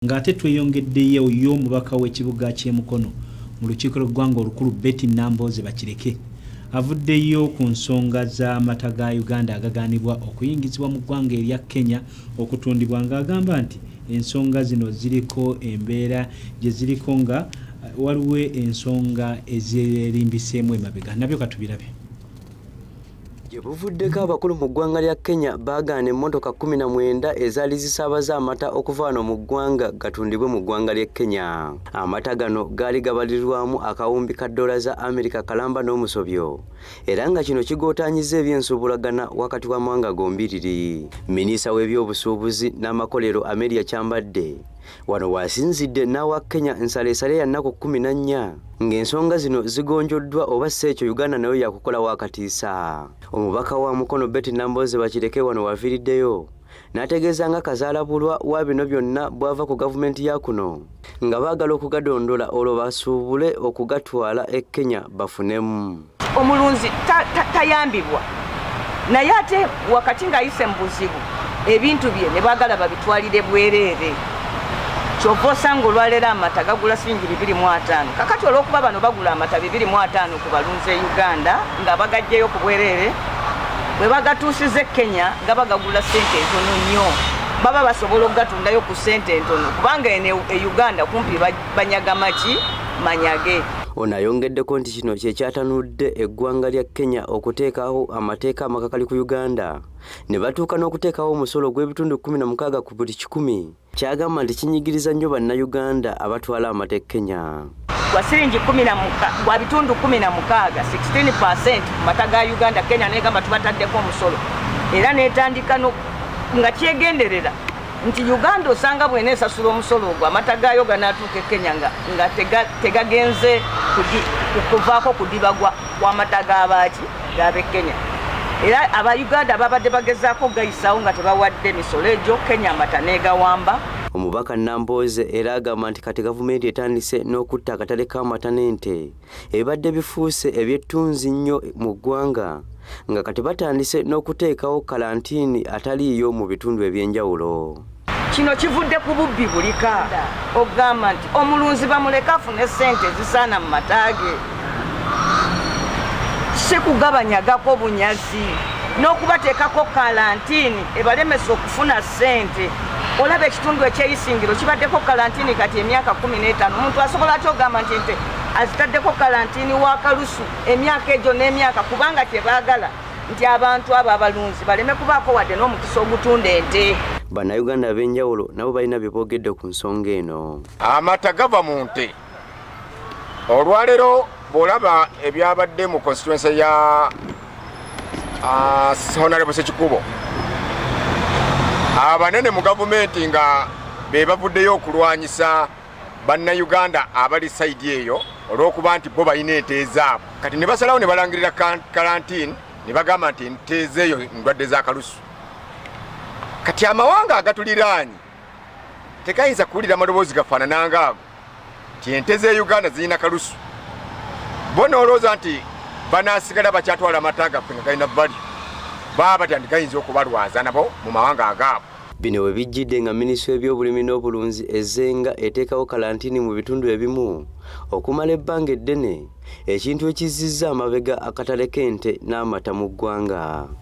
ngate tweyongeddeyo y'omubaka w'ekibuga ky'Emukono mu lukiiko lw'eggwanga olukulu befiting Nambooze bakireke avuddeyo ku nsonga z'amata ga Uganda agagaanibwa okuyingizibwa mu ggwanga erya Kenya okutundibwa ng'agamba nti ensonga zino ziriko embeera gye ziriko nga waliwo ensonga ezerimbiseemu emabega nabyo katubirabe. Buvuddeko abakulu mu ggwanga lya Kenya baagaana emmotoka 19 ezaali zisaabaza amata okuva wano mu ggwanga gatundibwe mu ggwanga lya Kenya. Amata gano gaali gabalirwamu akawumbi ka dola za Amerika kalamba n'omusobyo era nga kino kigootaanyiza eby'ensuubulagana wakati w'amawanga gombiriri. Minisita w'ebyobusuubuzi n'amakolero Amelia Kyambadde wano wasinzidde n'awa Kenya nsaleesale ya nnaku 14 ng'ensonga zino zigonjoddwa oba si ekyo Uganda nayo yakukola wakatiisa. Omubaka wa Mukono befiting Nambooze bakireke wano waviriddeyo n'ategeeza nga kazaalabulwa wa bino byonna bwava ku gavumenti ya kuno nga baagala okugadondola olwo basuubule okugatwala e Kenya bafunemu. Omulunzi tayambibwa naye ate wakati ng'ayise mu buzibu ebintu bye ne baagala babitwalire bwereere. Kyova osanga olwaleero amata gagula siringi 250 kakati olw'okuba bano bagula amata 250 ku balunzi e Uganda nga bagajjeyo ku bwereere bwe bagatuusize Kenya nga bagagula ssente entono nnyo baba basobola okugatundayo ku ssente entono kubanga eno e Uganda kumpi banyaga maki manyage. Ono ayongeddeko nti kino kyekyatanudde eggwanga lya Kenya okuteekawo amateeka amakakali ku Uganda ne batuuka n'okuteekawo omusolo gw'ebitundu 16 ku buli 100 kyagamba nti kinyigiriza nnyo bannayuganda abatwala amata e Kenya. Gwa siringi 16 gwa bitundu 16 16% ku mata ga Uganda Kenya negamba tubataddeko omusolo era netandika nga kyegenderera nti Uganda osanga bwene esasula omusolo ogwo amata gayo ganatuuka e Kenya nga tegagenze kuvaako kudibagwa w'amata g'abaaki g'ab'e Kenya era aba Uganda babadde bagezaako gayisaawo nga tebawadde emisolo egyo Kenya amata negawamba. Omubaka Nambooze era agamba nti kati gavumenti etandise n'okutta akatale k'amata n'ente ebadde bifuuse ebyettunzi nnyo mu ggwanga nga kati batandise n'okuteekawo kalantiini ataliiyo mu bitundu eby'enjawulo. Kino kivudde ku bubbi bulika ogamba nti omulunzi bamuleka afune ssente zisaana mu mataage si kugabanyagako bunyazi n'okubateekako kalantiini ebalemesa okufuna ssente. Olaba ekitundu ekyeyisingiro kibaddeko kalantiini kati emyaka 15 omuntu asobola atya ogamba nti nte azitaddeko kalantiini w'akalusu emyaka egyo n'emyaka kubanga kyebaagala nti abantu abo abalunzi baleme kubaako wadde n'omukisa ogutunda ente. Bannayuganda ab'enjawulo nabo balina bye boogedde ku nsonga eno. Amata gava mu nte. Olwaleero bw'olaba ebyabadde mu constituency ya Honorable Sekikubo abanene mu gavumenti nga be bavuddeyo okulwanyisa bannayuganda abali sayidi eyo olw'okuba nti bo balina ente ezaabwe kati ne basalawo ne balangirira kalantiini ne bagamba nti ente ezeeyo ndwadde z'akalusu. Kati amawanga agatuliraanye tekayinza kuwulira amaloboozi gafaanana ago nti ente z'e Uganda zirina kalusu bo n'olowooza nti banaasigala bakyatwala amata gaffe nga galina valyu baba batya nti gayinza okubalwaza nabo mu mawanga agaabwe. Bino we bijjidde nga minisitule y'ebyobulimi n'obulunzi ezenga eteekawo kalantiini mu bitundu ebimu okumala ebbanga eddene ekintu ekizizza amabega akatale k'ente n'amata mu ggwanga.